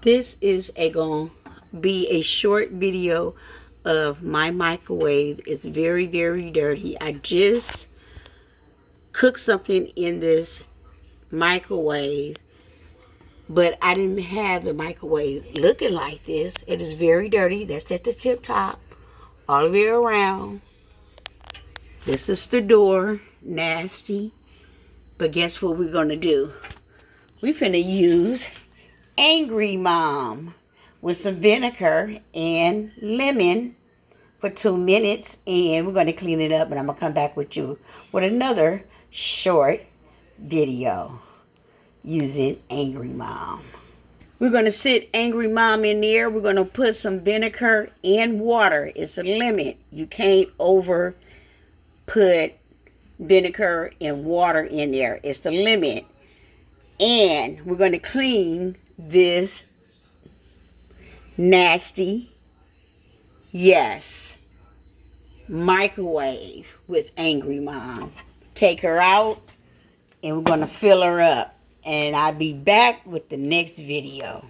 This is going to be a short video of my microwave. It's very, very dirty. I just cooked something in this microwave, but I didn't have the microwave looking like this. It is very dirty. That's at the tip top, all the way around. This is the door, nasty. But guess what we're going to do? We're finna use Angry Mom with some vinegar and lemon for 2 minutes, and we're going to clean it up, and I'm going to come back with you with another short video using Angry Mom. We're going to sit Angry Mom in there. We're going to put some vinegar and water. It's a limit. You can't over put vinegar and water in there. It's the limit. And we're going to clean this nasty, yes, microwave with Angry Mom. Take her out and we're going to fill her up. And I'll be back with the next video.